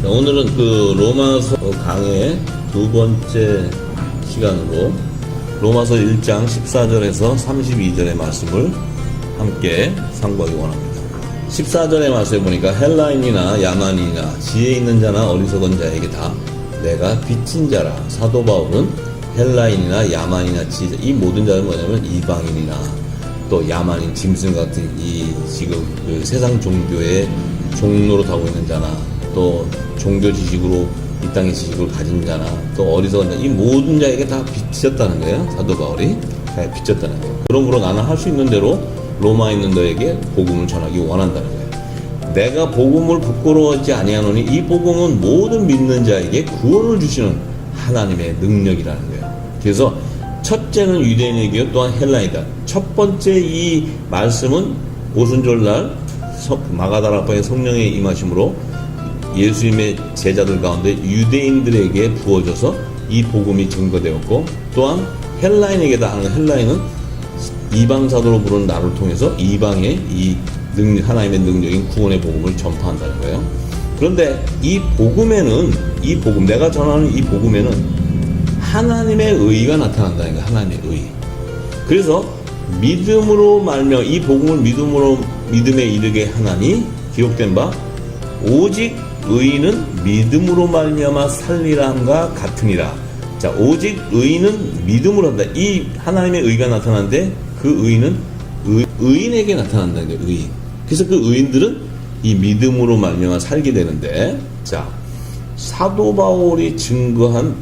오늘은 그 로마서 강의 두 번째 시간으로 로마서 1장 14절에서 32절의 말씀을 함께 상고하기 원합니다. 14절의 말씀에 보니까 헬라인이나 야만인이나 지혜 있는 자나 어리석은 자에게 다 내가 빚진 자라. 사도 바울은 헬라인이나 야만이나 지혜, 이 모든 자는 뭐냐면 이방인이나 또 야만인, 짐승 같은 이 지금 그 세상 종교의 종로로 타고 있는 자나 또 종교 지식으로 이 땅의 지식을 가진 자나 또 어리석은 자, 이 모든 자에게 다 빚졌다는 거예요. 사도 바울이 다 빚졌다는 거예요. 그러므로 나는 할 수 있는 대로 로마에 있는 너에게 복음을 전하기 원한다는 거예요. 내가 복음을 부끄러워하지 아니하노니 이 복음은 모든 믿는 자에게 구원을 주시는 하나님의 능력이라는 거예요. 그래서 첫째는 유대인에게요, 또한 헬라이다. 첫 번째 이 말씀은 오순절날 마가다락방의 성령의 임하심으로 예수님의 제자들 가운데 유대인들에게 부어져서 이 복음이 증거되었고, 또한 헬라인에게다 하는, 헬라인은 이방사도로 부르는 나를 통해서 이방의 이 하나님의 능력인 구원의 복음을 전파한다는 거예요. 그런데 이 복음에는, 이 복음, 내가 전하는 이 복음에는 하나님의 의가 나타난다는 거예요. 하나님의 의. 그래서 믿음으로 말며 이 복음을 믿음에 이르게 하나니 기록된 바 오직 의인은 믿음으로 말미암아 살리라 함과 같으니라. 자, 오직 의인은 믿음으로 한다. 이 하나님의 의가 나타나는데 그 의인은 의인에게 나타난다는 거예요. 의인. 그래서 그 의인들은 이 믿음으로 말미암아 살게 되는데, 자, 사도 바울이 증거한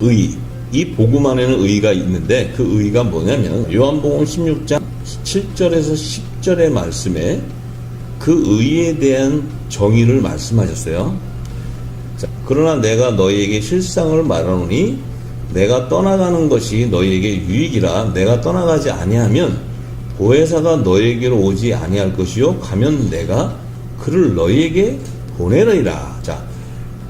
의, 이 복음 안에는 의가 있는데 그 의가 뭐냐면 요한복음 16장 7절에서 10절의 말씀에 그 의에 대한 정의를 말씀하셨어요. 자, 그러나 내가 너희에게 실상을 말하노니 내가 떠나가는 것이 너희에게 유익이라. 내가 떠나가지 아니하면 보혜사가 너희에게로 오지 아니할 것이요 가면 내가 그를 너희에게 보내리라. 자,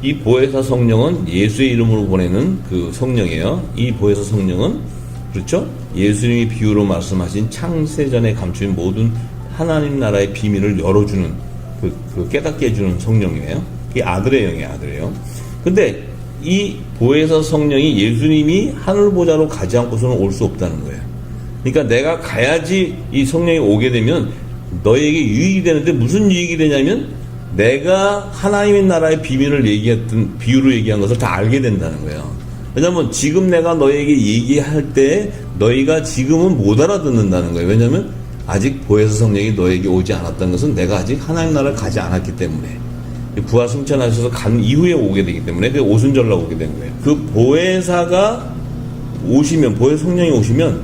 이 보혜사 성령은 예수의 이름으로 보내는 그 성령이에요. 이 보혜사 성령은, 그렇죠? 예수님이 비유로 말씀하신 창세전에 감추인 모든 하나님 나라의 비밀을 열어주는 그 깨닫게 해주는 성령이에요. 이게 아들의 영이에요, 아들의 영. 근데 이 보혜사 성령이 예수님이 하늘보좌로 가지 않고서는 올 수 없다는 거예요. 그러니까 내가 가야지 이 성령이 오게 되면 너에게 유익이 되는데, 무슨 유익이 되냐면 내가 하나님의 나라의 비밀을 얘기했던, 비유로 얘기한 것을 다 알게 된다는 거예요. 왜냐하면 지금 내가 너에게 얘기할 때 너희가 지금은 못 알아듣는다는 거예요. 왜냐하면 아직 보혜사 성령이 너에게 오지 않았다는 것은 내가 아직 하나님 나라를 가지 않았기 때문에, 부활 승천하셔서 간 이후에 오게 되기 때문에 그 오순절날 오게 되는 거예요. 그 보혜사가 오시면, 보혜사 성령이 오시면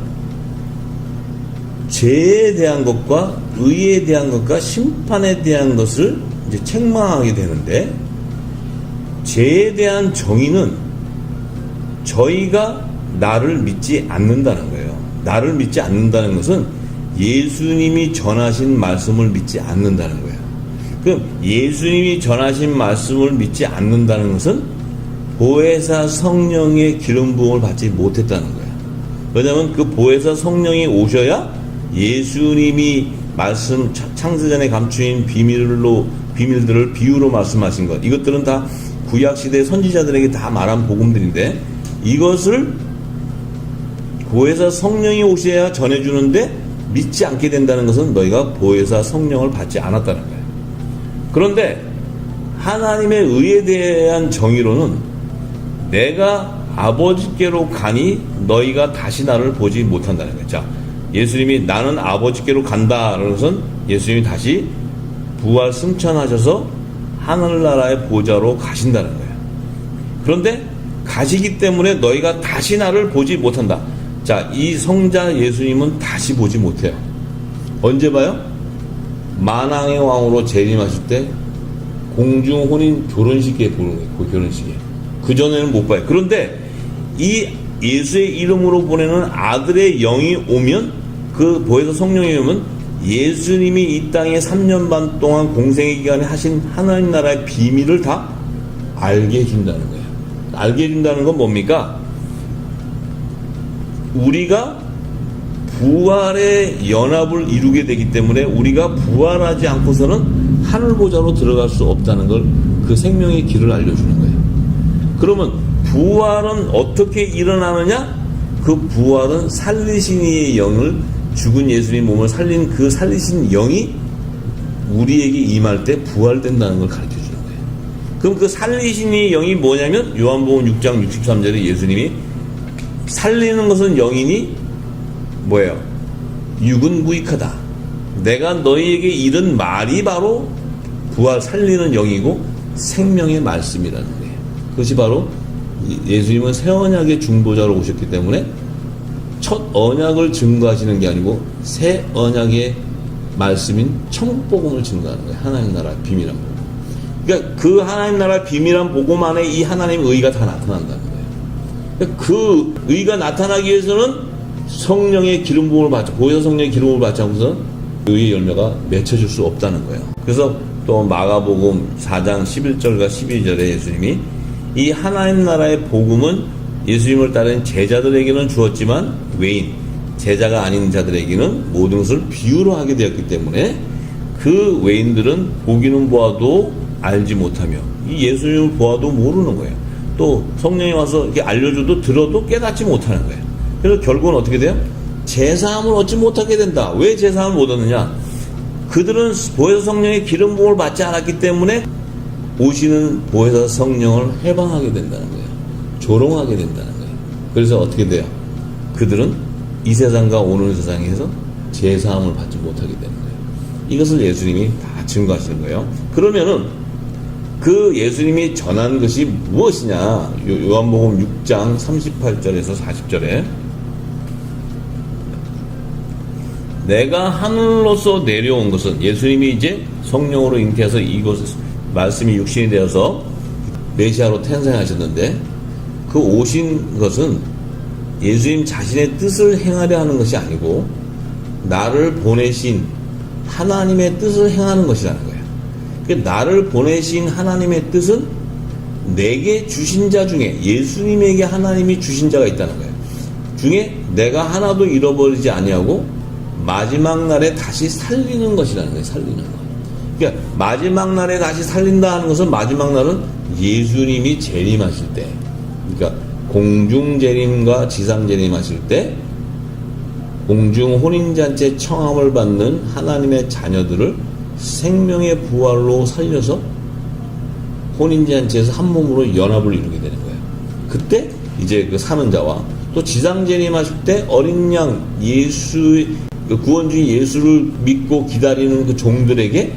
죄에 대한 것과 의에 대한 것과 심판에 대한 것을 이제 책망하게 되는데, 죄에 대한 정의는 저희가 나를 믿지 않는다는 거예요. 나를 믿지 않는다는 것은 예수님이 전하신 말씀을 믿지 않는다는 거예요. 그럼 예수님이 전하신 말씀을 믿지 않는다는 것은 보혜사 성령의 기름 부음을 받지 못했다는 거예요. 왜냐하면 그 보혜사 성령이 오셔야 예수님이 말씀, 창세전에 감추인 비밀들을 비유로 말씀하신 것, 이것들은 다 구약시대 선지자들에게 다 말한 복음들인데, 이것을 보혜사 성령이 오셔야 전해주는데 믿지 않게 된다는 것은 너희가 보혜사 성령을 받지 않았다는 거예요. 그런데 하나님의 의에 대한 정의로는 내가 아버지께로 가니 너희가 다시 나를 보지 못한다는 거예요. 자, 예수님이 나는 아버지께로 간다라는 것은 예수님이 다시 부활 승천하셔서 하늘나라의 보좌로 가신다는 거예요. 그런데 가시기 때문에 너희가 다시 나를 보지 못한다. 자, 이 성자 예수님은 다시 보지 못해요. 언제 봐요? 만왕의 왕으로 재림하실 때 공중 혼인 결혼식에 보는 거예요. 그 결혼식에. 그전에는 못 봐요. 그런데 이 예수의 이름으로 보내는 아들의 영이 오면, 그 보혜사 성령이 오면 예수님이 이 땅에 3년 반 동안 공생의 기간에 하신 하나님 나라의 비밀을 다 알게 해준다는 거예요. 알게 해준다는 건 뭡니까? 우리가 부활의 연합을 이루게 되기 때문에 우리가 부활하지 않고서는 하늘보좌로 들어갈 수 없다는 걸 그 생명의 길을 알려주는 거예요. 그러면 부활은 어떻게 일어나느냐? 그 부활은 살리신 이의 영을, 죽은 예수님 몸을 살린 그 살리신 영이 우리에게 임할 때 부활된다는 걸 가르쳐 주는 거예요. 그럼 그 살리신 이의 영이 뭐냐면 요한복음 6장 63절에 예수님이 살리는 것은 영이니 뭐예요? 육은 무익하다. 내가 너희에게 이른 말이 바로 부활 살리는 영이고 생명의 말씀이라는 거예요. 그것이 바로 예수님은 새 언약의 중보자로 오셨기 때문에 첫 언약을 증거하시는 게 아니고 새 언약의 말씀인 천국복음을 증거하는 거예요. 하나님 나라의 비밀한 복음. 그러니까 그 하나님 나라의 비밀한 복음 안에 이 하나님의 의가 다 나타난다는 거예요. 그러니까 그 의가 나타나기 위해서는 성령의 기름 부음을 받지, 보혜사 성령의 기름 부음을 받지 않고서는 의의 열매가 맺혀질 수 없다는 거예요. 그래서 또 마가복음 4장 11절과 12절에 예수님이 이 하나님 나라의 복음은 예수님을 따르는 제자들에게는 주었지만 외인, 제자가 아닌 자들에게는 모든 것을 비유로 하게 되었기 때문에 그 외인들은 보기는 보아도 알지 못하며 이 예수님을 보아도 모르는 거예요. 또 성령이 와서 이렇게 알려줘도 들어도 깨닫지 못하는 거예요. 그래서 결국은 어떻게 돼요? 제사함을 얻지 못하게 된다. 왜 제사함을 못 얻느냐? 그들은 보혜사 성령의 기름 부음을 받지 않았기 때문에 오시는 보혜사 성령을 해방하게 된다는 거예요. 조롱하게 된다는 거예요. 그래서 어떻게 돼요? 그들은 이 세상과 오는 세상에서 제사함을 받지 못하게 되는 거예요. 이것을 예수님이 다 증거하시는 거예요. 그러면은 그 예수님이 전한 것이 무엇이냐? 요한복음 6장 38절에서 40절에 내가 하늘로서 내려온 것은, 예수님이 이제 성령으로 잉태해서 이곳 말씀이 육신이 되어서 메시아로 탄생하셨는데 그 오신 것은 예수님 자신의 뜻을 행하려 하는 것이 아니고 나를 보내신 하나님의 뜻을 행하는 것이라는 거예요. 나를 보내신 하나님의 뜻은 내게 주신 자 중에, 예수님에게 하나님이 주신 자가 있다는 거예요. 중에 내가 하나도 잃어버리지 아니하고 마지막 날에 다시 살리는 것이라는 거예요. 살리는 것. 그러니까 마지막 날에 다시 살린다 하는 것은, 마지막 날은 예수님이 재림하실 때, 그러니까 공중 재림과 지상 재림하실 때 공중 혼인잔치의 청함을 받는 하나님의 자녀들을 생명의 부활로 살려서 혼인잔치에서 한 몸으로 연합을 이루게 되는 거예요. 그때 이제 그 사는 자와, 또 지상 재림하실 때 어린 양 예수, 그 구원주인 예수를 믿고 기다리는 그 종들에게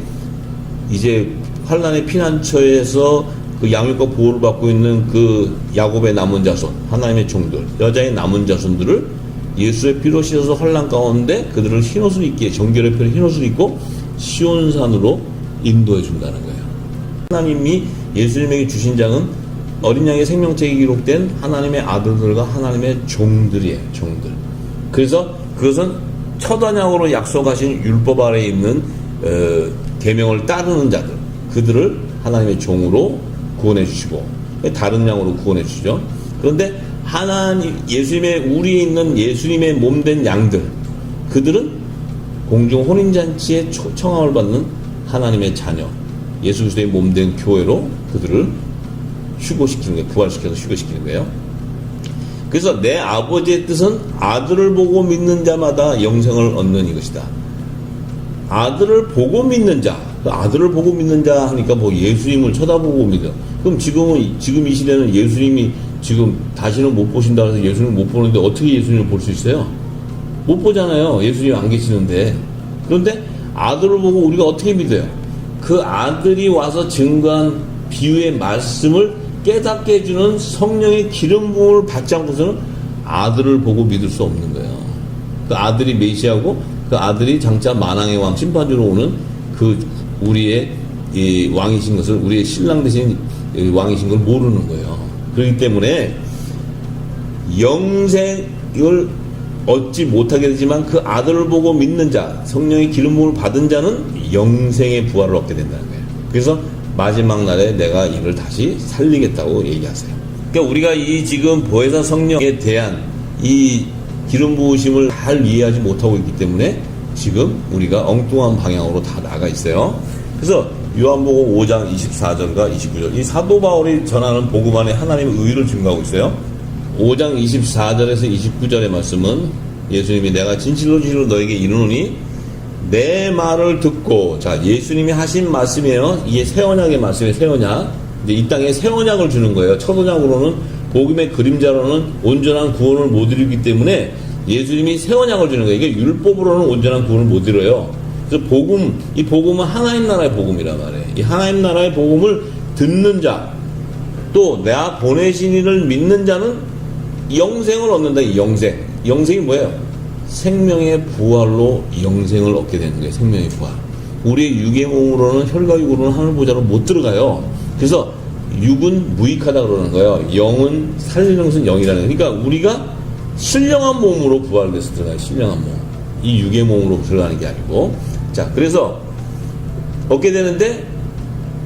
이제 환란의 피난처에서 그 양육과 보호를 받고 있는 그 야곱의 남은 자손, 하나님의 종들, 여자의 남은 자손들을 예수의 피로 씻어서 환란 가운데 그들을 흰옷을 입게, 정결의 피로 흰옷을 입고 시온산으로 인도해 준다는 거예요. 하나님이 예수님에게 주신 장은 어린 양의 생명책이 기록된 하나님의 아들들과 하나님의 종들이에요. 종들. 그래서 그것은 첫 언약으로 약속하신 율법 아래에 있는 계명을 따르는 자들, 그들을 하나님의 종으로 구원해 주시고 다른 양으로 구원해 주시죠. 그런데 하나님, 예수님의, 우리에 있는 예수님의 몸된 양들, 그들은 공중 혼인잔치에 청함을 받는 하나님의 자녀, 예수 그리스도의 몸된 교회로 그들을 휴고시키는 거예요. 부활시켜서 휴고시키는 거예요. 그래서 내 아버지의 뜻은 아들을 보고 믿는 자마다 영생을 얻는 이것이다. 아들을 보고 믿는 자, 아들을 보고 믿는 자 하니까 뭐 예수님을 쳐다보고 믿어. 그럼 지금 이 시대는 예수님이 지금 다시는 못 보신다 해서 예수님을 못 보는데 어떻게 예수님을 볼 수 있어요? 못 보잖아요. 예수님 안 계시는데. 그런데 아들을 보고 우리가 어떻게 믿어요? 그 아들이 와서 증거한 비유의 말씀을 깨닫게 해주는 성령의 기름 부음을 받지 않고서는 아들을 보고 믿을 수 없는 거예요. 그 아들이 메시아고 그 아들이 장차 만왕의 왕 심판주로 오는 그 우리의 이 왕이신 것을, 우리의 신랑 되신 왕이신 걸 모르는 거예요. 그렇기 때문에 영생을 얻지 못하게 되지만 그 아들을 보고 믿는 자, 성령의 기름 부음을 받은 자는 영생의 부활을 얻게 된다는 거예요. 그래서 마지막 날에 내가 이를 다시 살리겠다고 얘기하세요. 그러니까 우리가 이 지금 보혜사 성령에 대한 이 기름 부으심을 잘 이해하지 못하고 있기 때문에 지금 우리가 엉뚱한 방향으로 다 나가 있어요. 그래서 요한복음 5장 24절과 29절. 이 사도 바울이 전하는 복음 안에 하나님의 의를 증거하고 있어요. 5장 24절에서 29절의 말씀은 예수님이 내가 진실로 진실로 너에게 이르노니 내 말을 듣고, 자, 예수님이 하신 말씀이에요. 이게 새 언약의 말씀이에요. 새 언약. 이제 이 땅에 새 언약을 주는 거예요. 첫 언약으로는 복음의 그림자로는 온전한 구원을 못 이루기 때문에 예수님이 새 언약을 주는 거예요. 이게 율법으로는 온전한 구원을 못 이뤄요. 그래서 복음, 이 복음은 하나님 나라의 복음이란 말이에요. 이 하나님 나라의 복음을 듣는 자, 또 내가 보내신 이를 믿는 자는 영생을 얻는다. 이 영생. 영생이 뭐예요? 생명의 부활로 영생을 얻게 되는 거예요. 생명의 부활. 우리의 육의 몸으로는, 혈과육으로는 하늘 보좌로 못 들어가요. 그래서 육은 무익하다 그러는 거예요. 영은 살리는 것은 영이라는 거예요. 그러니까 우리가 신령한 몸으로 부활돼서 들어가요. 신령한 몸. 이 육의 몸으로 들어가는 게 아니고. 자, 그래서 얻게 되는데,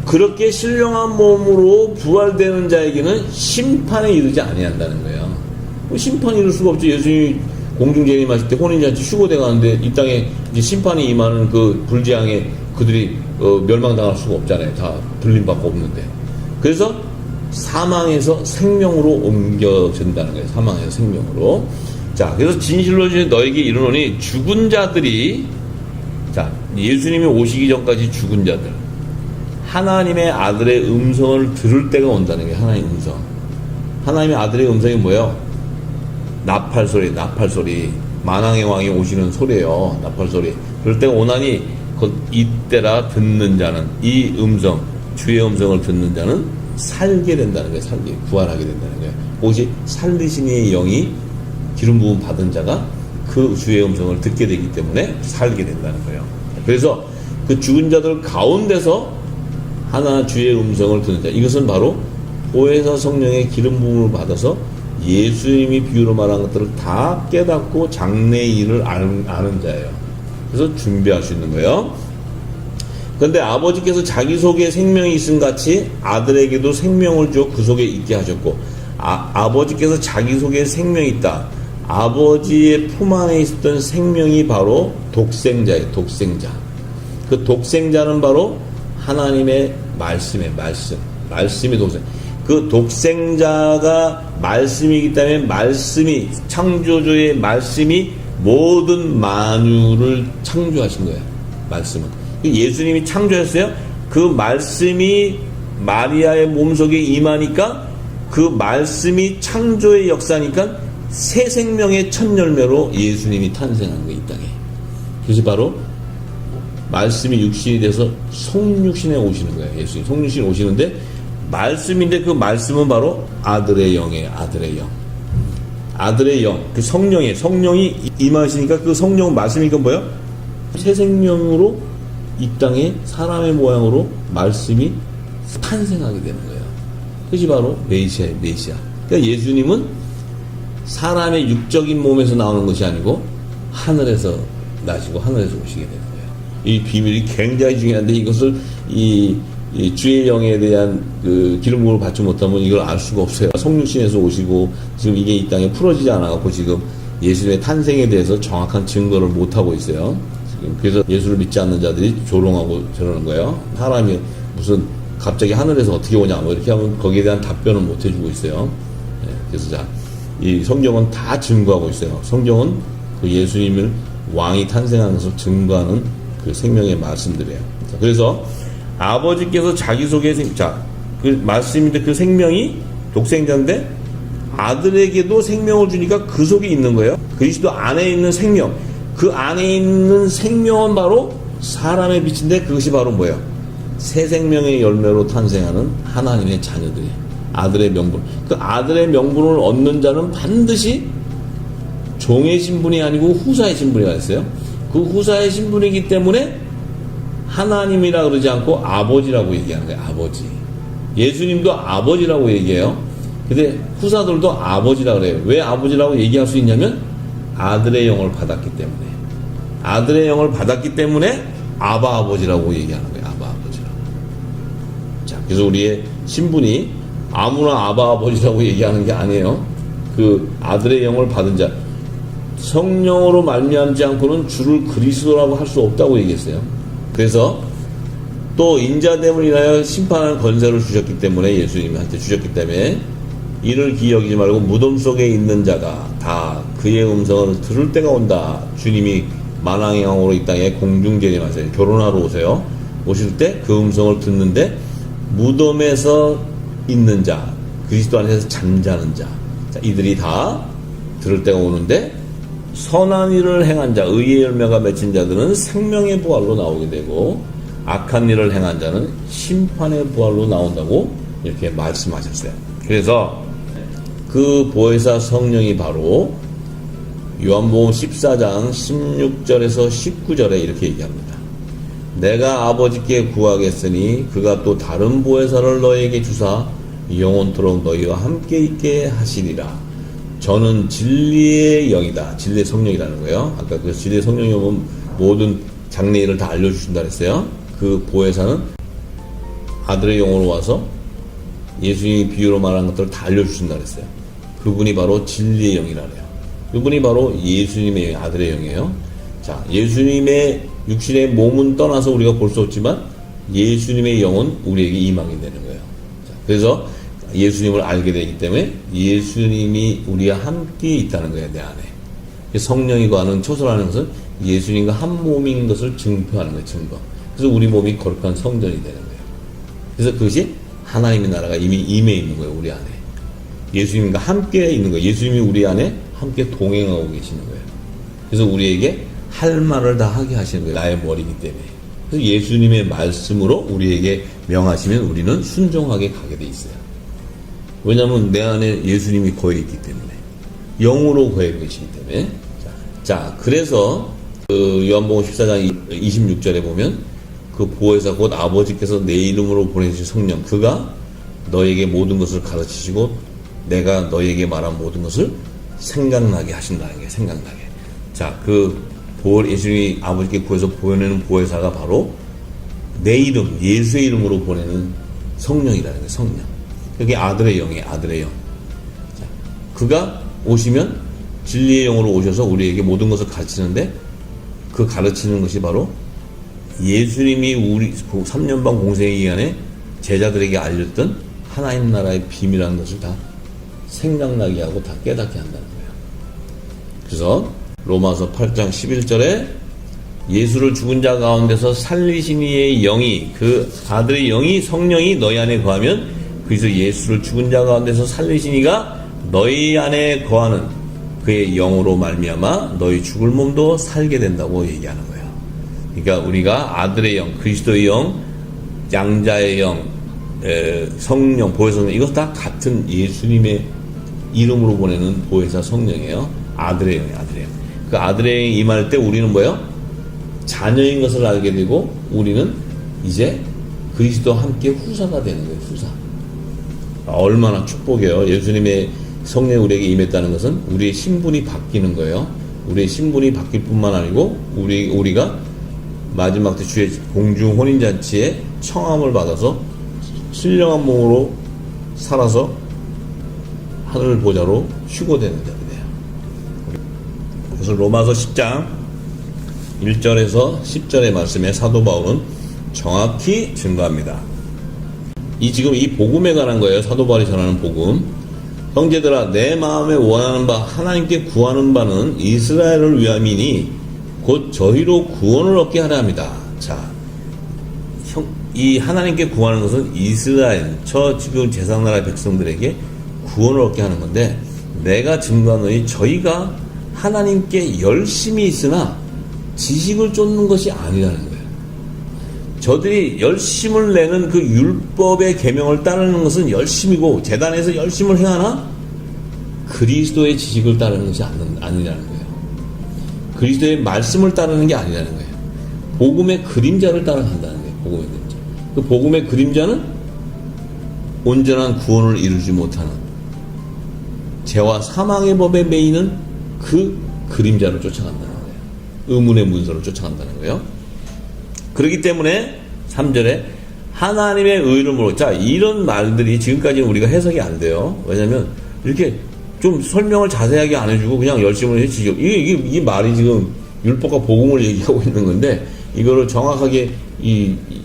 그렇게 신령한 몸으로 부활되는 자에게는 심판에 이르지 아니한다는 거예요. 심판이 이룰 수가 없죠. 예수님이 공중재림하실 때 혼인잔치 휴거돼 가는데 이 땅에 이제 심판이 임하는 그 불재앙에 그들이 멸망당할 수가 없잖아요. 다 불림받고 없는데. 그래서 사망에서 생명으로 옮겨진다는 거예요. 사망에서 생명으로. 자, 그래서 진실로 너에게 이르노니 죽은 자들이, 자, 예수님이 오시기 전까지 죽은 자들, 하나님의 아들의 음성을 들을 때가 온다는 게 하나님의 음성. 하나님의 아들의 음성이 뭐예요? 나팔소리, 나팔소리. 만왕의 왕이 오시는 소리예요. 나팔소리. 그럴 때가 오나니 이때라 듣는 자는, 이 음성, 주의 음성을 듣는 자는 살게 된다는 거예요. 살게, 부활하게 된다는 거예요. 오직 살리신 이의 영이 기름 부음 받은 자가 그 주의 음성을 듣게 되기 때문에 살게 된다는 거예요. 그래서 그 죽은 자들 가운데서 하나 주의 음성을 듣는 자, 이것은 바로 보혜사 성령의 기름 부음을 받아서 예수님이 비유로 말한 것들을 다 깨닫고 장래의 일을 아는 자예요. 그래서 준비할 수 있는 거예요. 그런데 아버지께서 자기 속에 생명이 있음 같이 아들에게도 생명을 주어 그 속에 있게 하셨고, 아버지께서 자기 속에 생명이 있다. 아버지의 품 안에 있었던 생명이 바로 독생자예요. 독생자. 그 독생자는 바로 하나님의 말씀의 말씀. 말씀이 독생. 그 독생자가 말씀이기 때문에 말씀이, 창조주의 말씀이 모든 만유를 창조하신 거예요. 말씀은. 예수님이 창조했어요. 그 말씀이 마리아의 몸속에 임하니까 그 말씀이 창조의 역사니까 새 생명의 첫 열매로 예수님이 탄생한 거예요. 이 땅에. 그것이 바로 말씀이 육신이 돼서 성육신에 오시는 거예요. 예수님 성육신에 오시는데 말씀인데 그 말씀은 바로 아들의 영이에요. 아들의 영. 아들의 영. 그 성령이 임하시니까 그 성령은 말씀이니까 뭐예요? 새 생명으로 이 땅에 사람의 모양으로 말씀이 탄생하게 되는 거예요. 그것이 바로 메시아예요. 메시아. 그러니까 예수님은 사람의 육적인 몸에서 나오는 것이 아니고 하늘에서 나시고 하늘에서 오시게 되는 거예요. 이 비밀이 굉장히 중요한데 이것을 이 주의 영에 대한 그 기름 부음을 받지 못하면 이걸 알 수가 없어요. 성육신에서 오시고 지금 이게 이 땅에 풀어지지 않아갖고 지금 예수의 탄생에 대해서 정확한 증거를 못 하고 있어요. 지금 그래서 예수를 믿지 않는 자들이 조롱하고 저러는 거예요. 사람이 무슨 갑자기 하늘에서 어떻게 오냐 뭐 이렇게 하면 거기에 대한 답변을 못 해주고 있어요. 네, 그래서 자, 이 성경은 다 증거하고 있어요. 성경은 그 예수님을 왕이 탄생하는 것을 증거하는 그 생명의 말씀들이에요. 자, 그래서 아버지께서 자기 속에 그 말씀인데 그 생명이 독생자인데 아들에게도 생명을 주니까 그 속에 있는 거예요. 그리스도 안에 있는 생명, 그 안에 있는 생명은 바로 사람의 빛인데 그것이 바로 뭐예요? 새 생명의 열매로 탄생하는 하나님의 자녀들이에요. 아들의 명분. 그 아들의 명분을 얻는 자는 반드시 종의 신분이 아니고 후사의 신분이가 있어요. 그 후사의 신분이기 때문에 하나님이라 그러지 않고 아버지라고 얘기하는 거예요. 아버지. 예수님도 아버지라고 얘기해요. 근데 후사들도 아버지라 그래요. 왜 아버지라고 얘기할 수 있냐면 아들의 영을 받았기 때문에. 아들의 영을 받았기 때문에 아바 아버지라고 얘기하는 거예요. 아바 아버지라고. 자, 그래서 우리의 신분이 아무나 아바 아버지라고 얘기하는 게 아니에요. 그 아들의 영을 받은 자, 성령으로 말미암지 않고는 주를 그리스도라고 할 수 없다고 얘기했어요. 그래서 또 인자됨을 인하여 심판하는 권세를 주셨기 때문에, 예수님한테 주셨기 때문에 이를 기여기지 말고 무덤 속에 있는 자가 다 그의 음성을 들을 때가 온다. 주님이 만왕의 왕으로 이 땅에 공중재림하세요. 결혼하러 오세요. 오실 때 그 음성을 듣는데, 무덤에서 있는 자, 그리스도 안에서 잠자는 자, 이들이 다 들을 때가 오는데, 선한 일을 행한 자, 의의 열매가 맺힌 자들은 생명의 부활로 나오게 되고, 악한 일을 행한 자는 심판의 부활로 나온다고 이렇게 말씀하셨어요. 그래서 그 보혜사 성령이 바로 요한복음 14장 16절에서 19절에 이렇게 얘기합니다. 내가 아버지께 구하겠으니 그가 또 다른 보혜사를 너희에게 주사 영원토록 너희와 함께 있게 하시리라. 저는 진리의 영이다. 진리의 성령이라는 거예요. 아까 그 진리의 성령이 오면 모든 장래일을 다 알려주신다 그랬어요. 그 보혜사는 아들의 영으로 와서 예수님이 비유로 말한 것들을 다 알려주신다 그랬어요. 그분이 바로 진리의 영이라네요. 그분이 바로 예수님의 영, 아들의 영이에요. 자, 예수님의 육신의 몸은 떠나서 우리가 볼 수 없지만 예수님의 영은 우리에게 임하게 되는 거예요. 자, 그래서 예수님을 알게 되기 때문에 예수님이 우리와 함께 있다는 거예요, 내 안에. 성령이고 하는 초설하는 것은 예수님과 한 몸인 것을 증표하는 거예요, 증거. 그래서 우리 몸이 거룩한 성전이 되는 거예요. 그래서 그것이 하나님의 나라가 이미 임해 있는 거예요, 우리 안에. 예수님과 함께 있는 거예요. 예수님이 우리 안에 함께 동행하고 계시는 거예요. 그래서 우리에게 할 말을 다 하게 하시는 거예요, 나의 머리이기 때문에. 그래서 예수님의 말씀으로 우리에게 명하시면 우리는 순종하게 가게 돼 있어요. 왜냐하면 내 안에 예수님이 거해 있기 때문에, 영으로 거해 계시기 때문에. 자, 그래서 그 요한복음 14장 26절에 보면 그 보혜사 곧 아버지께서 내 이름으로 보내주신 성령, 그가 너에게 모든 것을 가르치시고 내가 너에게 말한 모든 것을 생각나게 하신다는 게, 생각나게. 자, 그 예수님이 아버지께 구해서 보내는 보혜사가 바로 내 이름, 예수의 이름으로 보내는 성령이라는 거예요, 성령. 그게 아들의 영이에요, 아들의 영. 자, 그가 오시면 진리의 영으로 오셔서 우리에게 모든 것을 가르치는데, 그 가르치는 것이 바로 예수님이 우리 3년반 공생의 기간에 제자들에게 알렸던 하나님 나라의 비밀이라는 것을 다 생각나게 하고 다 깨닫게 한다는 거예요. 그래서 로마서 8장 11절에 예수를 죽은 자 가운데서 살리신 이의 영이, 그 아들의 영이, 성령이 너희 안에 거하면, 그래서 예수를 죽은 자 가운데서 살리신 이가 너희 안에 거하는 그의 영으로 말미암아 너희 죽을 몸도 살게 된다고 얘기하는 거예요. 그러니까 우리가 아들의 영, 그리스도의 영, 양자의 영, 성령, 보혜사 성령, 이것 다 같은 예수님의 이름으로 보내는 보혜사 성령이에요. 아들의 영이에요, 아들의 영. 그 아들의 영이 임할 때 우리는 뭐예요? 자녀인 것을 알게 되고, 우리는 이제 그리스도와 함께 후사가 되는 거예요, 후사. 얼마나 축복이에요. 예수님의 성령이 우리에게 임했다는 것은 우리의 신분이 바뀌는 거예요. 우리의 신분이 바뀔 뿐만 아니고, 우리가 마지막 때 주의 공중 혼인잔치에 청함을 받아서 신령한 몸으로 살아서 하늘 보좌로 휴거되는 자들이에요. 그래서 로마서 10장 1절에서 10절의 말씀에 사도 바울은 정확히 증거합니다. 지금 이 복음에 관한 거예요. 사도 바울이 전하는 복음. 형제들아, 내 마음에 원하는 바, 하나님께 구하는 바는 이스라엘을 위함이니 곧 저희로 구원을 얻게 하려 합니다. 자, 이 하나님께 구하는 것은 이스라엘, 저 지금 제사나라 백성들에게 구원을 얻게 하는 건데, 내가 증거하노니 저희가 하나님께 열심히 있으나 지식을 쫓는 것이 아니라는 거예요. 저들이 열심을 내는 그 율법의 계명을 따르는 것은 열심이고, 제단에서 열심을 행하나 그리스도의 지식을 따르는 것이 아니라는 거예요. 그리스도의 말씀을 따르는 게 아니라는 거예요. 복음의 그림자를 따라간다는 거예요. 복음의 그림자. 그 복음의 그림자는 온전한 구원을 이루지 못하는, 죄와 사망의 법에 매이는 그 그림자를 쫓아간다는 거예요. 의문의 문서를 쫓아간다는 거예요. 그렇기 때문에 3절에 하나님의 의름으로, 자, 이런 말들이 지금까지는 우리가 해석이 안 돼요. 왜냐면 이렇게 좀 설명을 자세하게 안 해주고 그냥 열심히 해치죠. 이 말이 지금 율법과 복음을 얘기하고 있는 건데, 이거를 정확하게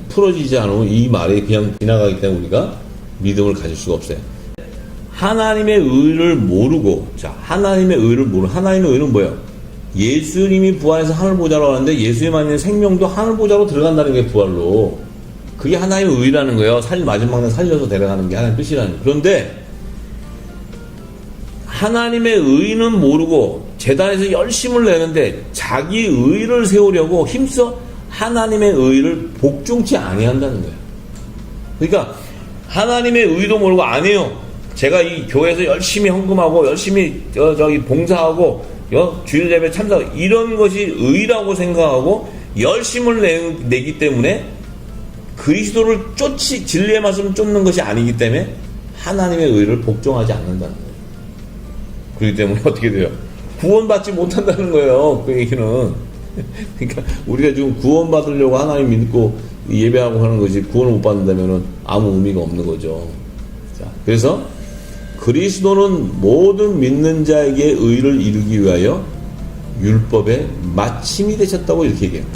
풀어지지 않으면 이 말이 그냥 지나가기 때문에 우리가 믿음을 가질 수가 없어요. 하나님의 의를 모르고, 자, 하나님의 의는 뭐예요? 예수님이 부활해서 하늘보좌로 가는데 예수님 안에 생명도 하늘보좌로 들어간다는 게 부활로. 그게 하나님의 의라는 거예요. 마지막 날 살려서 데려가는 게 하나님의 뜻이라는 거예요. 그런데 하나님의 의는 모르고 제단에서 열심을 내는데 자기 의를 세우려고 힘써 하나님의 의를 복종치 아니한다는 거예요. 그러니까 하나님의 의도 모르고 안 해요. 제가 이 교회에서 열심히 헌금하고 열심히 저기 봉사하고 주일 예배 참석하고 이런 것이 의라고 생각하고 열심을 내기 때문에 그리스도를 진리의 말씀을 쫓는 것이 아니기 때문에 하나님의 의를 복종하지 않는다는 거예요. 그렇기 때문에 어떻게 돼요? 구원받지 못한다는 거예요. 그 얘기는. 그러니까 우리가 지금 구원받으려고 하나님 믿고 예배하고 하는 것이 구원을 못 받는다면 아무 의미가 없는 거죠. 자, 그래서 그리스도는 모든 믿는 자에게 의를 이루기 위하여 율법의 마침이 되셨다고 이렇게 얘기해요.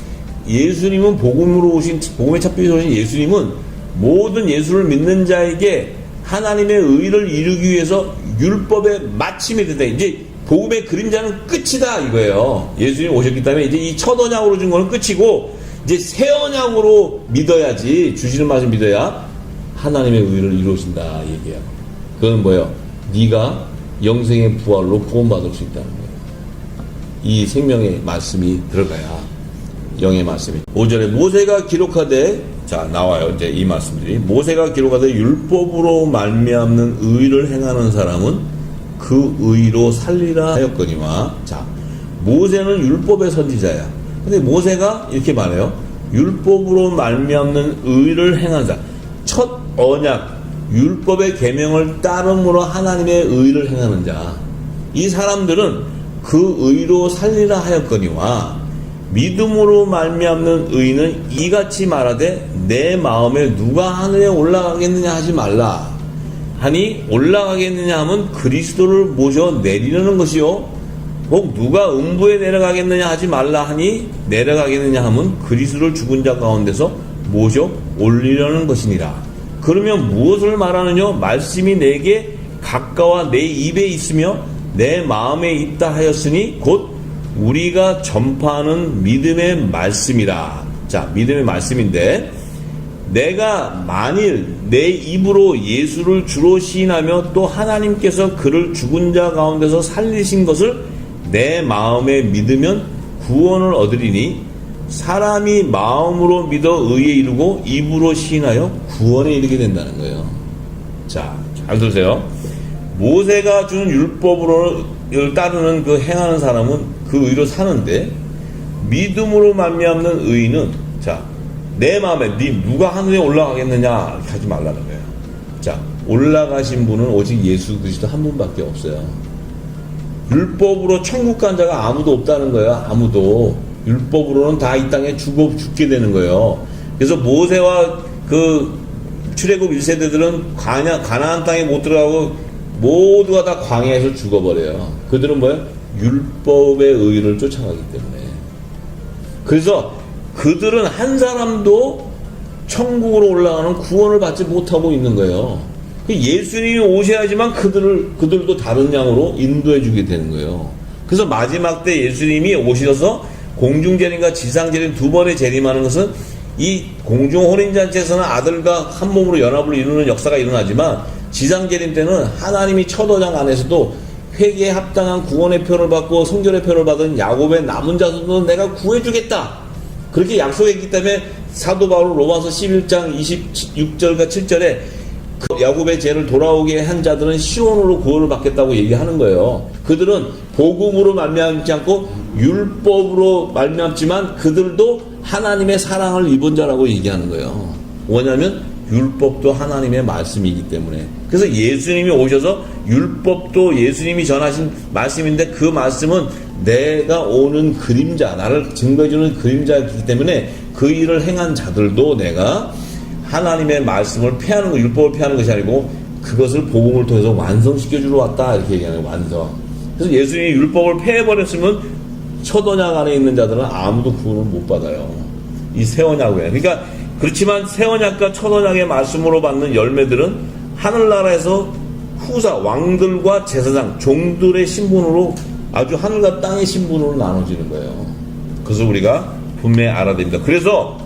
예수님은 복음의 첫 빛으로 오신 예수님은 모든 예수를 믿는 자에게 하나님의 의를 이루기 위해서 율법의 마침이 된다. 이제 복음의 그림자는 끝이다 이거예요. 예수님이 오셨기 때문에 이제 이 첫 언약으로 준 거는 끝이고 이제 새 언약으로 믿어야지, 주시는 말씀 믿어야 하나님의 의를 이루신다 얘기해요. 그건 뭐예요? 네가 영생의 부활로 구원받을 수 있다는 거예요. 이 생명의 말씀이 들어가야 영의 말씀이. 5절에 모세가 기록하되, 자 나와요 이제 이 말씀들이. 모세가 기록하되 율법으로 말미암는 의를 행하는 사람은 그 의로 살리라 하였거니와. 자, 모세는 율법의 선지자야. 근데 모세가 이렇게 말해요. 율법으로 말미암는 의를 행하는 자. 첫 언약 율법의 계명을 따름으로 하나님의 의를 행하는 자. 이 사람들은 그 의로 살리라 하였거니와 믿음으로 말미암는 의는 이같이 말하되 내 마음에 누가 하늘에 올라가겠느냐 하지 말라 하니, 올라가겠느냐 하면 그리스도를 모셔 내리려는 것이요, 혹 누가 음부에 내려가겠느냐 하지 말라 하니 내려가겠느냐 하면 그리스도를 죽은 자 가운데서 모셔 올리려는 것이니라. 그러면 무엇을 말하느냐? 말씀이 내게 가까워 내 입에 있으며 내 마음에 있다 하였으니 곧 우리가 전파하는 믿음의 말씀이라. 자, 믿음의 말씀인데, 내가 만일 내 입으로 예수를 주로 시인하며 또 하나님께서 그를 죽은 자 가운데서 살리신 것을 내 마음에 믿으면 구원을 얻으리니, 사람이 마음으로 믿어 의에 이르고 입으로 시인하여 구원에 이르게 된다는 거예요. 자, 잘 들으세요. 모세가 준 율법으로 따르는 그 행하는 사람은 그 의로 사는데, 믿음으로 말미암는 의는, 자, 내 마음에 누가 하늘에 올라가겠느냐 하지 말라는 거예요. 자, 올라가신 분은 오직 예수 그리스도 한 분밖에 없어요. 율법으로 천국 간 자가 아무도 없다는 거예요. 아무도. 율법으로는 다 이 땅에 죽게 되는 거예요. 그래서 모세와 그 출애굽 1세대들은 가나안 땅에 못 들어가고 모두가 다 광야에서 죽어버려요. 그들은 뭐예요? 율법의 의를 쫓아가기 때문에. 그래서 그들은 한 사람도 천국으로 올라가는 구원을 받지 못하고 있는 거예요. 예수님이 오셔야지만 그들도 다른 양으로 인도해 주게 되는 거예요. 그래서 마지막 때 예수님이 오셔서 공중재림과 지상재림 두 번의 재림하는 것은, 이 공중혼인잔치에서는 아들과 한 몸으로 연합을 이루는 역사가 일어나지만 지상재림 때는 하나님이 첫 언약 안에서도 회개에 합당한 구원의 표를 받고 성결의 표를 받은 야곱의 남은 자손은 내가 구해주겠다, 그렇게 약속했기 때문에 사도 바울 로마서 11장 26절과 7절에 그 야곱의 죄를 돌아오게 한 자들은 시온으로 구원을 받겠다고 얘기하는 거예요. 그들은 복음으로 말미암지 않고 율법으로 말미암지만 그들도 하나님의 사랑을 입은 자라고 얘기하는 거예요. 뭐냐면 율법도 하나님의 말씀이기 때문에. 그래서 예수님이 오셔서 율법도 예수님이 전하신 말씀인데 그 말씀은 내가 오는 그림자, 나를 증거해주는 그림자이기 때문에 그 일을 행한 자들도 내가 하나님의 말씀을 폐하는 거, 율법을 폐하는 것이 아니고 그것을 복음을 통해서 완성시켜주러 왔다, 이렇게 얘기하는 거예요. 완성. 그래서 예수님이 율법을 폐해버렸으면 첫 언약 안에 있는 자들은 아무도 구원을 못 받아요. 이 새 언약이에요. 그러니까 그렇지만 새 언약과 첫 언약의 말씀으로 받는 열매들은 하늘나라에서 후사 왕들과 제사장 종들의 신분으로 아주 하늘과 땅의 신분으로 나눠지는 거예요. 그래서 우리가 분명히 알아야 됩니다. 그래서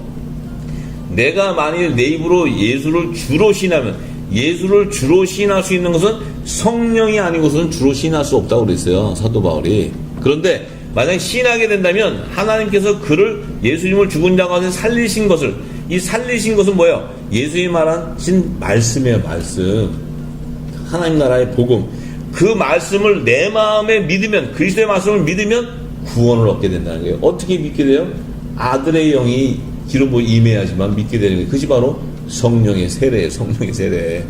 내가 만일 내 입으로 예수를 주로 시인하면, 예수를 주로 시인할 수 있는 것은 성령이 아니고서는 주로 시인할 수 없다고 그랬어요, 사도 바울이. 그런데 만약 시인하게 된다면 하나님께서 그를, 예수님을 죽은 자 가운데 살리신 것을, 이 살리신 것은 뭐예요? 예수님이 말하신 말씀이에요. 말씀, 하나님 나라의 복음. 그 말씀을 내 마음에 믿으면, 그리스도의 말씀을 믿으면 구원을 얻게 된다는 거예요. 어떻게 믿게 돼요? 아들의 영이 기름으로 임해야지만 믿게 되는 거예요. 그것이 바로 성령의 세례예요. 성령의 세례.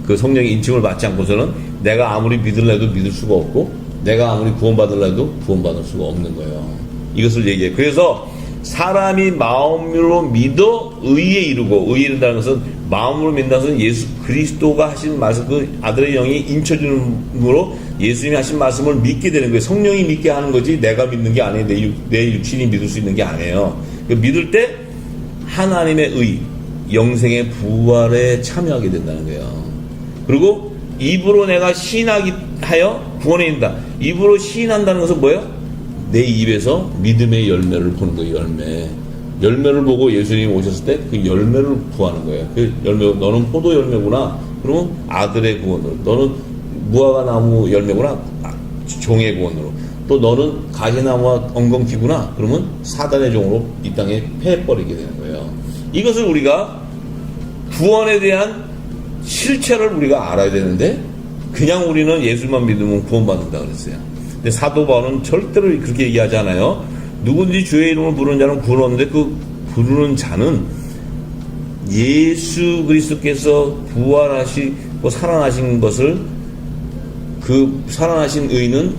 그 성령의 인침을 받지 않고서는 내가 아무리 믿으려 해도 믿을 수가 없고, 내가 아무리 구원받으려 해도 구원받을 수가 없는 거예요. 이것을 얘기해요. 그래서 사람이 마음으로 믿어 의에 이르고, 의에 이른다는 것은 마음으로 믿는다는 것은 예수 그리스도가 하신 말씀, 그 아들의 영이 인쳐주는으로 예수님이 하신 말씀을 믿게 되는 거예요. 성령이 믿게 하는 거지 내가 믿는 게 아니에요. 내 육신이 믿을 수 있는 게 아니에요. 믿을 때 하나님의 의, 영생의 부활에 참여하게 된다는 거예요. 그리고 입으로 내가 시인하기 하여 구원에 이른다. 입으로 시인한다는 것은 뭐예요? 내 입에서 믿음의 열매를 보는 거예요. 열매를 보고 예수님이 오셨을 때 그 열매를 구하는 거예요. 그 열매, 너는 포도 열매구나. 그러면 아들의 구원으로. 너는 무화과 나무 열매구나. 종의 구원으로. 또 너는 가시나무와 엉겅퀴구나. 그러면 사단의 종으로 이 땅에 패해버리게 되는 거예요. 이것을 우리가 구원에 대한 실체를 우리가 알아야 되는데, 그냥 우리는 예수만 믿으면 구원받는다 그랬어요. 근데 사도 바울은 절대로 그렇게 얘기하지 않아요. 누군지 주의 이름을 부르는 자는 구원 얻는데, 그 부르는 자는 예수 그리스도께서 부활하시고 살아나신 것을, 그 살아나신 의는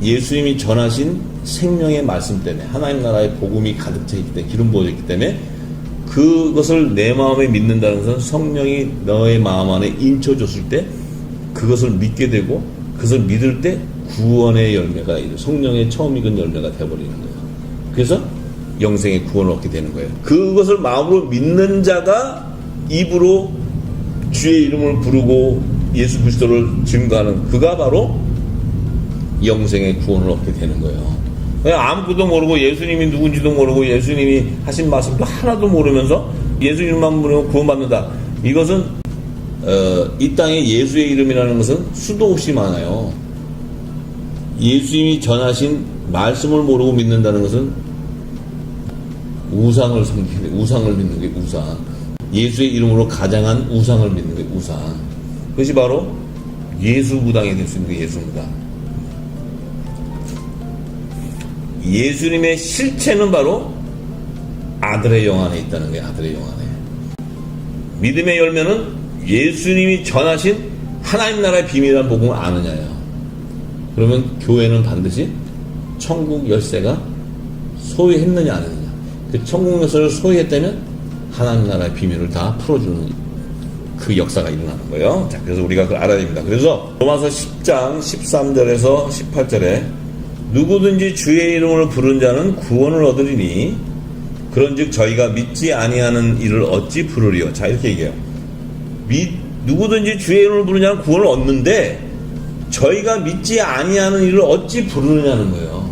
예수님이 전하신 생명의 말씀 때문에, 하나님 나라의 복음이 가득 차 있기 때문에, 기름 부어져 있기 때문에 그것을 내 마음에 믿는다는 것은 성령이 너의 마음 안에 인쳐줬을 때 그것을 믿게 되고, 그것을 믿을 때 구원의 열매가, 성령의 처음 익은 열매가 되어버리는 거예요. 그래서 영생의 구원을 얻게 되는 거예요. 그것을 마음으로 믿는 자가 입으로 주의 이름을 부르고 예수 그리스도를 증거하는, 그가 바로 영생의 구원을 얻게 되는 거예요. 그냥 아무것도 모르고, 예수님이 누군지도 모르고, 예수님이 하신 말씀도 하나도 모르면서 예수님만 부르면 구원받는다. 이것은 이 땅에 예수의 이름이라는 것은 수도 없이 많아요. 예수님이 전하신 말씀을 모르고 믿는다는 것은 우상을 섬기는, 우상을 믿는 게 우상. 예수의 이름으로 가장한 우상을 믿는 게 우상. 그것이 바로 예수 무당이 될 수 있는 게 예수 무당. 예수님의 실체는 바로 아들의 영 안에 있다는 거예요. 아들의 영 안에. 믿음의 열매는 예수님이 전하신 하나님 나라의 비밀이라는 복음을 아느냐예요. 그러면 교회는 반드시 천국 열쇠가 소유했느냐 안 했느냐. 그 천국 열쇠를 소유했다면 하나님 나라의 비밀을 다 풀어주는 그 역사가 일어나는 거예요. 자, 그래서 우리가 그걸 알아야 됩니다. 그래서 로마서 10장 13절에서 18절에 누구든지 주의 이름을 부른 자는 구원을 얻으리니 그런즉 저희가 믿지 아니하는 이를 어찌 부르리요. 자, 이렇게 얘기해요. 누구든지 주의 이름을 부른 자는 구원을 얻는데 저희가 믿지 아니하는 이를 어찌 부르느냐는 거예요.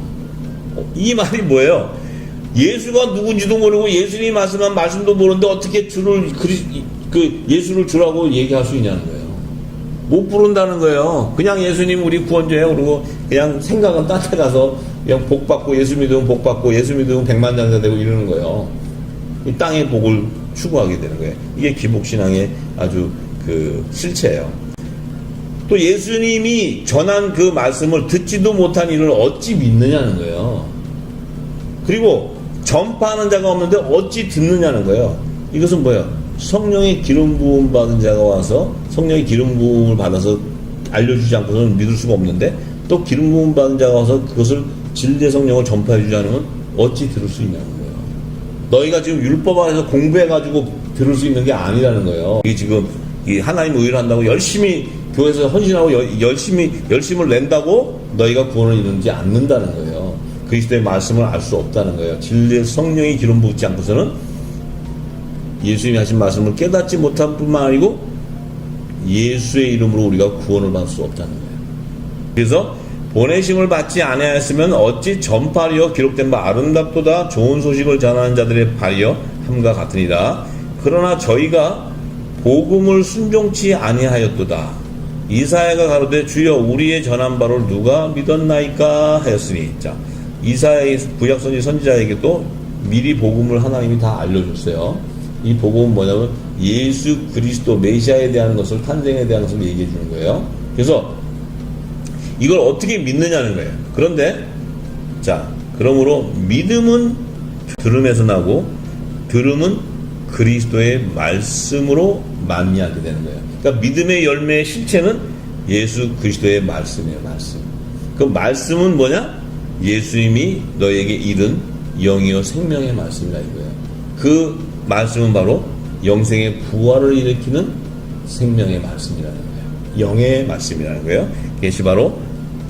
이 말이 뭐예요? 예수가 누군지도 모르고 예수님이 말씀한 말씀도 모르는데 어떻게 주를 예수를 주라고 얘기할 수 있냐는 거예요. 못 부른다는 거예요. 그냥 예수님 우리 구원자예요. 그러고 그냥 생각은 딴 데 가서 그냥 복 받고, 예수 믿으면 복 받고, 예수 믿으면 백만장자 되고 이러는 거예요. 이 땅의 복을 추구하게 되는 거예요. 이게 기복신앙의 아주 그 실체예요. 또 예수님이 전한 그 말씀을 듣지도 못한 이를 어찌 믿느냐는 거예요. 그리고 전파하는 자가 없는데 어찌 듣느냐는 거예요. 이것은 뭐예요? 성령의 기름 부음 받은 자가 와서 성령의 기름 부음을 받아서 알려주지 않고서는 믿을 수가 없는데, 또 기름 부음 받은 자가 와서 그것을 진리의 성령을 전파해 주지 않으면 어찌 들을 수 있냐는 거예요. 너희가 지금 율법 안에서 공부해가지고 들을 수 있는 게 아니라는 거예요. 이게 지금 이 하나님 의를 한다고 열심히 교회에서 헌신하고 열심을 낸다고 너희가 구원을 이루지 않는다는 거예요. 그리스도의 말씀을 알 수 없다는 거예요. 진리의 성령이 기름 붓지 않고서는 예수님이 하신 말씀을 깨닫지 못한 뿐만 아니고 예수의 이름으로 우리가 구원을 받을 수 없다는 거예요. 그래서 보내심을 받지 아니하였으면 어찌 전파리여 기록된 바 아름답도다 좋은 소식을 전하는 자들의 발이여 함과 같으니라. 그러나 저희가 복음을 순종치 아니하였도다. 이사야가 가로되 주여 우리의 전한 바를 누가 믿었나이까 하였으니. 자, 이사야의 구약선지 선지자에게도 미리 복음을 하나님이 다 알려줬어요. 이 복음은 뭐냐면 예수 그리스도 메시아에 대한 것을, 탄생에 대한 것을 얘기해 주는 거예요. 그래서 이걸 어떻게 믿느냐는 거예요. 그런데 자, 그러므로 믿음은 들음에서 나고 들음은 그리스도의 말씀으로 만미하게 되는 거예요. 그러니까 믿음의 열매의 실체는 예수 그리스도의 말씀이에요. 말씀. 그 말씀은 뭐냐? 예수님이 너에게 이른 영이요 생명의 말씀이라 이거예요. 그 말씀은 바로 영생의 부활을 일으키는 생명의 말씀이라는 거예요. 영의 말씀이라는 거예요. 그것이 바로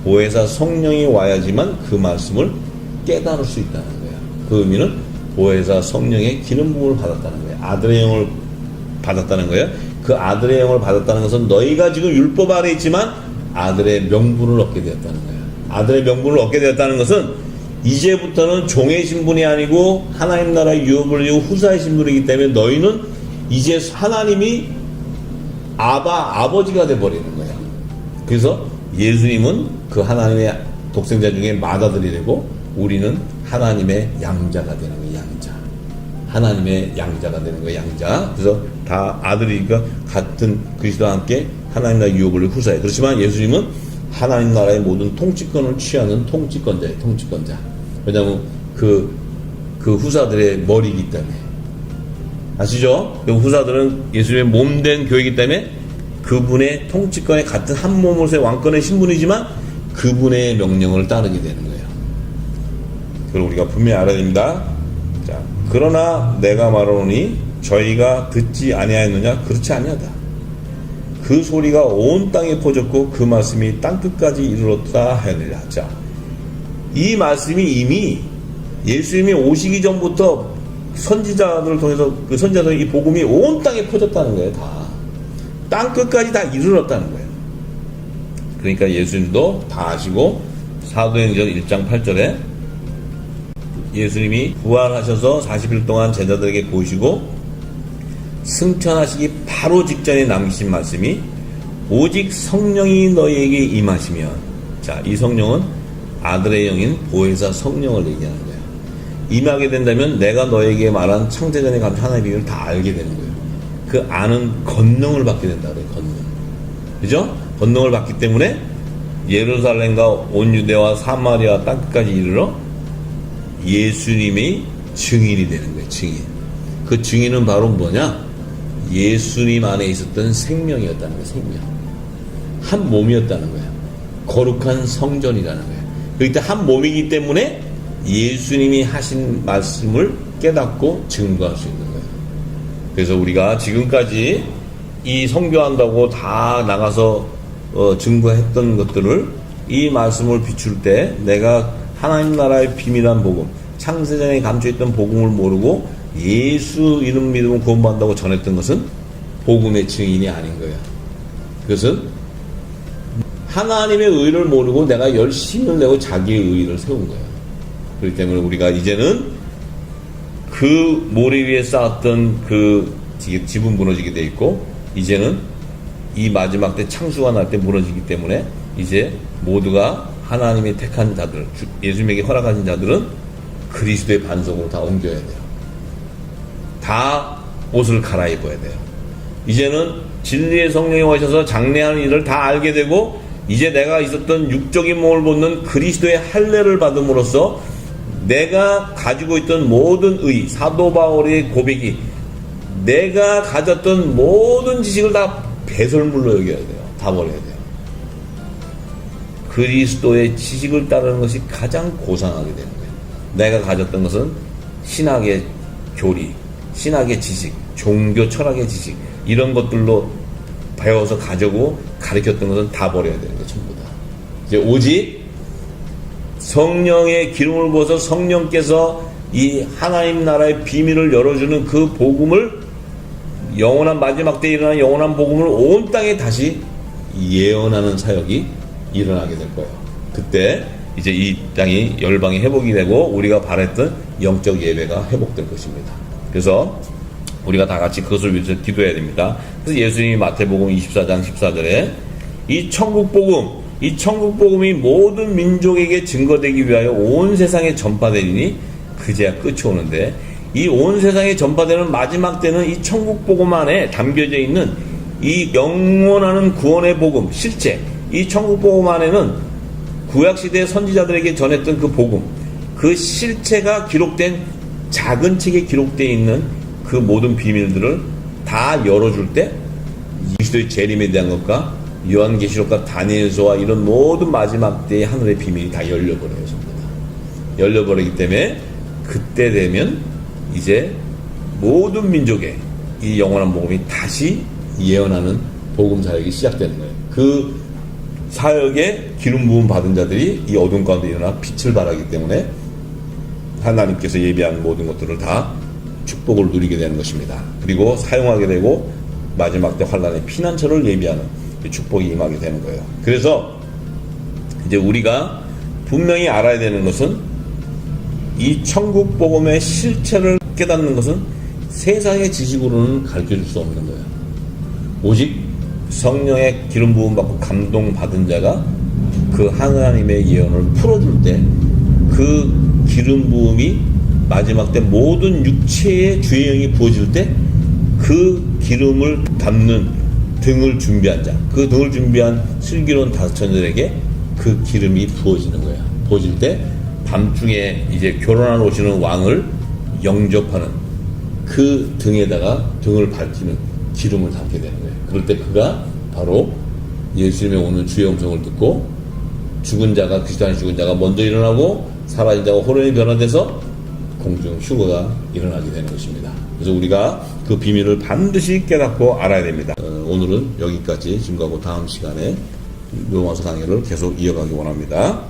보혜사 성령이 와야지만 그 말씀을 깨달을 수 있다는 거예요. 그 의미는 보혜사 성령의 기름 부음을 받았다는 거예요. 아들의 영을 받았다는 거예요. 그 아들의 영을 받았다는 것은 너희가 지금 율법 아래 있지만 아들의 명분을 얻게 되었다는 거예요. 아들의 명분을 얻게 되었다는 것은 이제부터는 종의 신분이 아니고 하나님 나라의 유업을 이고 후사의 신분이기 때문에 너희는 이제 하나님이 아버지가 돼버리는 거예요. 그래서 예수님은 그 하나님의 독생자 중에 맏아들이 되고 우리는 하나님의 양자가 되는 거예요. 양자. 하나님의 양자가 되는 거예요. 양자. 그래서 다 아들이니까 같은 그리스도와 함께 하나님 나라의 유업을 후사예요. 그렇지만 예수님은 하나님 나라의 모든 통치권을 취하는 통치권자예요. 통치권자. 왜냐하면 그 후사들의 머리이기 때문에. 아시죠? 그 후사들은 예수님의 몸된 교회이기 때문에 그분의 통치권에 같은 한 몸으로서의 왕권의 신분이지만 그분의 명령을 따르게 되는 거예요. 그걸 우리가 분명히 알아야 됩니다. 자, 그러나 내가 말하노니 저희가 듣지 아니하였느냐? 그렇지 아니하다. 그 소리가 온 땅에 퍼졌고 그 말씀이 땅끝까지 이르렀다 하였느니라. 자, 이 말씀이 이미 예수님이 오시기 전부터 선지자들을 통해서 그 선지자들의 이 복음이 온 땅에 퍼졌다는 거예요. 다. 땅끝까지 다 이르렀다는 거예요. 그러니까 예수님도 다 아시고 사도행전 1장 8절에 예수님이 부활하셔서 40일 동안 제자들에게 보이시고 승천하시기 바로 직전에 남기신 말씀이 오직 성령이 너희에게 임하시면, 자, 이 성령은 아들의 영인 보혜사 성령을 얘기하는 거예요. 임하게 된다면 내가 너에게 말한 창세전에 감춘 하나님의 비밀을 다 알게 되는 거예요. 그 아는 권능을 받게 된다 그래요. 권능. 그죠? 권능을 받기 때문에 예루살렘과 온 유대와 사마리아 땅끝까지 이르러 예수님이 증인이 되는 거예요. 증인. 그 증인은 바로 뭐냐? 예수님 안에 있었던 생명이었다는 거예요. 생명. 한 몸이었다는 거예요. 거룩한 성전이라는 거예요. 그렇기 때문에 한 몸이기 때문에 예수님이 하신 말씀을 깨닫고 증거할 수 있는 거예요. 그래서 우리가 지금까지 이 선교한다고 다 나가서 증거했던 것들을 이 말씀을 비출 때 내가 하나님 나라의 비밀한 복음, 창세전에 감춰있던 복음을 모르고 예수 이름 믿으면 구원받는다고 전했던 것은 복음의 증인이 아닌 거예요. 그것은 하나님의 의를 모르고 내가 열심을 내고 자기의 의를 세운 거예요. 그렇기 때문에 우리가 이제는 그 모래 위에 쌓았던 그 집은 무너지게 돼 있고 이제는 이 마지막 때 창수가 날 때 무너지기 때문에 이제 모두가 하나님의 택한 자들, 예수님에게 허락하신 자들은 그리스도의 반석으로 다 옮겨야 돼요. 다 옷을 갈아입어야 돼요. 이제는 진리의 성령이 오셔서 장래하는 일을 다 알게 되고 이제 내가 있었던 육적인 몸을 벗는 그리스도의 할례를 받음으로써 내가 가지고 있던 모든 의, 사도 바울의 고백이 내가 가졌던 모든 지식을 다 배설물로 여겨야 돼요. 다 버려야 돼요. 그리스도의 지식을 따르는 것이 가장 고상하게 되는 거예요. 내가 가졌던 것은 신학의 교리, 신학의 지식, 종교 철학의 지식 이런 것들로 배워서 가지고 가르쳤던 것은 다 버려야 되는 거예요. 전부 다. 이제 오직 성령의 기름을 부어서 성령께서 이 하나님 나라의 비밀을 열어주는 그 복음을 영원한 마지막 때에 일어나는 영원한 복음을 온 땅에 다시 예언하는 사역이 일어나게 될 거예요. 그때 이제 이 땅이 열방이 회복이 되고 우리가 바랬던 영적 예배가 회복될 것입니다. 그래서 우리가 다 같이 그것을 위해서 기도해야 됩니다. 그래서 예수님이 마태복음 24장 14절에 이 천국복음이 모든 민족에게 증거되기 위하여 온 세상에 전파되리니 그제야 끝이 오는데, 이 온 세상에 전파되는 마지막 때는 이 천국복음 안에 담겨져 있는 이 영원하는 구원의 복음, 실제 이 천국복음 안에는 구약시대의 선지자들에게 전했던 그 복음, 그 실체가 기록된 작은 책에 기록되어 있는 그 모든 비밀들을 다 열어줄 때 그리스도의 재림에 대한 것과 요한계시록과 다니엘서와 이런 모든 마지막 때의 하늘의 비밀이 다 열려버려요. 전부 다 열려버리기 때문에 그때 되면 이제 모든 민족에 이 영원한 복음이 다시 예언하는 복음 사역이 시작되는 거예요. 그 사역에 기름 부음 받은 자들이 이 어둠 가운데 일어나 빛을 발하기 때문에 하나님께서 예비한 모든 것들을 다 축복을 누리게 되는 것입니다. 그리고 사용하게 되고 마지막 때 환란의 피난처를 예비하는 축복이 임하게 되는 거예요. 그래서 이제 우리가 분명히 알아야 되는 것은 이 천국 복음의 실체를 깨닫는 것은 세상의 지식으로는 가르쳐줄 수 없는 거예요. 오직 성령의 기름 부음 받고 감동 받은 자가 그 하나님의 예언을 풀어줄 때 그 기름 부음이 마지막 때 모든 육체의 주의 영이 부어질 때 그 기름을 담는 등을 준비한 자, 그 등을 준비한 슬기로운 다섯천들에게 그 기름이 부어지는 거야. 부어질 때 밤중에 이제 결혼하러 오시는 왕을 영접하는 그 등에다가 등을 밝히는 기름을 담게 되는 거예요. 그럴 때 그가 바로 예수님의 오는 주의 음성을 듣고 죽은 자가, 그리스도 안에 죽은 자가 먼저 일어나고 사라진 자가 호련히 변화돼서 공중 휴거가 일어나게 되는 것입니다. 그래서 우리가 그 비밀을 반드시 깨닫고 알아야 됩니다. 오늘은 여기까지. 지금하고 다음 시간에 로마서 강의를 계속 이어가기 원합니다.